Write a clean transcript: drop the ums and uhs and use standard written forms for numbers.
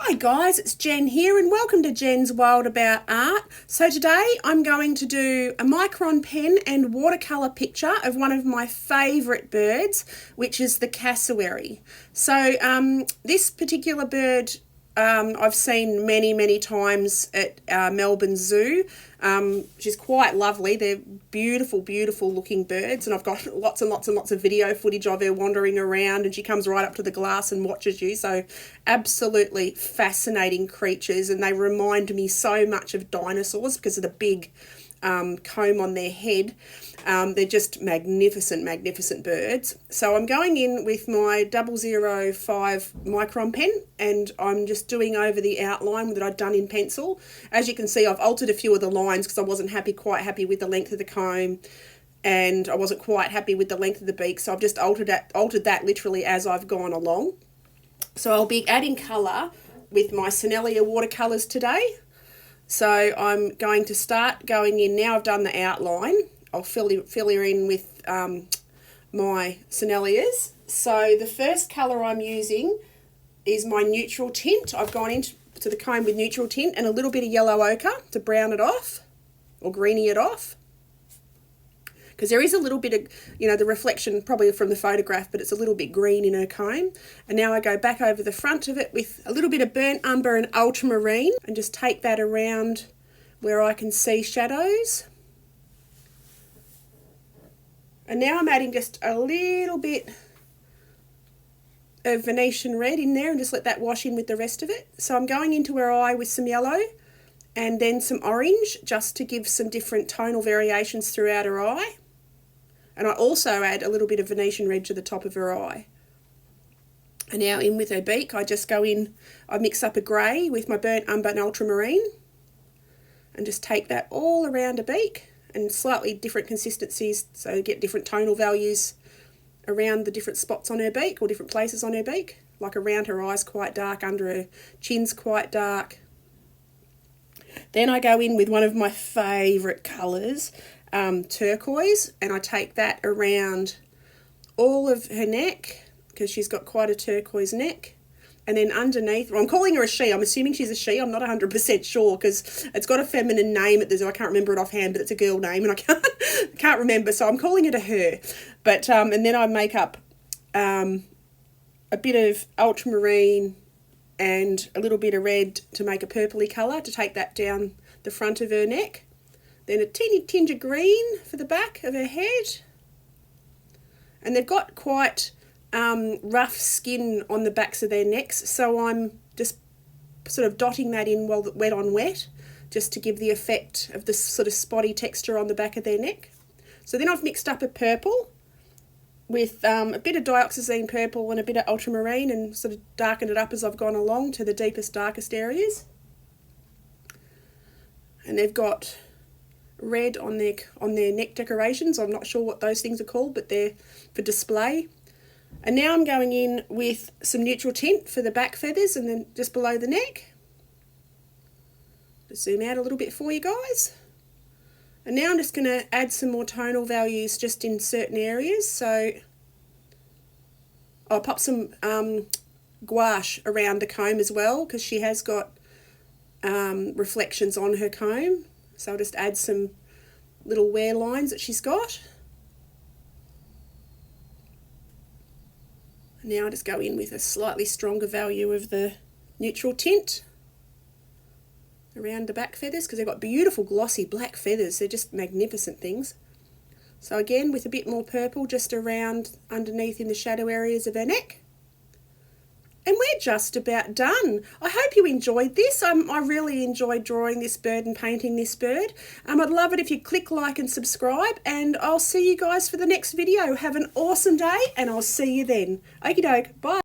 Hi guys, it's Jen here and welcome to Jen's Wild About Art. So today I'm going to do a Micron pen and watercolour picture of one of my favourite birds, which is the cassowary. So this particular bird I've seen many times at Melbourne Zoo. She's quite lovely. They're beautiful looking birds, and I've got lots and lots of video footage of her wandering around, and she comes right up to the glass and watches you. So absolutely fascinating creatures, and they remind me so much of dinosaurs because of the big comb on their head. They're just magnificent birds. So I'm going in with my 005 Micron pen, and I'm just doing over the outline that I'd done in pencil. As you can see, I've altered a few of the lines because I wasn't quite happy with the length of the comb, and I wasn't quite happy with the length of the beak, so I've just altered that literally as I've gone along. So I'll be adding colour with my sennelier watercolours today. So I'm going to start going in now. I've done the outline. I'll fill her in with my senneliers. So the first colour I'm using is my neutral tint. I've gone into the comb with neutral tint and a little bit of yellow ochre to brown it off or greeny it off. Because there is a little bit of, the reflection probably from the photograph, but it's a little bit green in her comb. And now I go back over the front of it with a little bit of burnt umber and ultramarine and just take that around where I can see shadows. And now I'm adding just a little bit of Venetian red in there and just let that wash in with the rest of it. So I'm going into her eye with some yellow and then some orange just to give some different tonal variations throughout her eye. And I also add a little bit of Venetian red to the top of her eye. And now in with her beak, I just go in, I mix up a grey with my burnt umber and ultramarine and just take that all around her beak and slightly different consistencies, so you get different tonal values around the different spots on her beak or different places on her beak. Like around her eyes quite dark, under her chin's quite dark. Then I go in with one of my favourite colours, turquoise, and I take that around all of her neck because she's got quite a turquoise neck. And then underneath, well, I'm calling her a she. I'm assuming she's a she. I'm not 100% sure because it's got a feminine name at the zoo. I can't remember it offhand, but it's a girl name and I can't remember. So I'm calling it a her. But and then I make up a bit of ultramarine and a little bit of red to make a purpley colour to take that down the front of her neck. Then a teeny tinge of green for the back of her head. And they've got quite rough skin on the backs of their necks, so I'm just sort of dotting that in while wet on wet, just to give the effect of this sort of spotty texture on the back of their neck. So then I've mixed up a purple with a bit of dioxazine purple and a bit of ultramarine and sort of darkened it up as I've gone along to the deepest, darkest areas. And they've got red on their neck decorations. I'm not sure what those things are called, but they're for display. And now I'm going in with some neutral tint for the back feathers and then just below the neck. Just zoom out a little bit for you guys. And now I'm just going to add some more tonal values just in certain areas. So I'll pop some gouache around the comb as well because she has got reflections on her comb. So I'll just add some little wear lines that she's got. And now I just go in with a slightly stronger value of the neutral tint around the back feathers because they've got beautiful glossy black feathers. They're just magnificent things. So again with a bit more purple just around underneath in the shadow areas of her neck. And we're just about done. I hope you enjoyed this. I really enjoyed drawing this bird and painting this bird. I'd love it if you click like and subscribe, and I'll see you guys for the next video. Have an awesome day and I'll see you then. Okie doke, bye.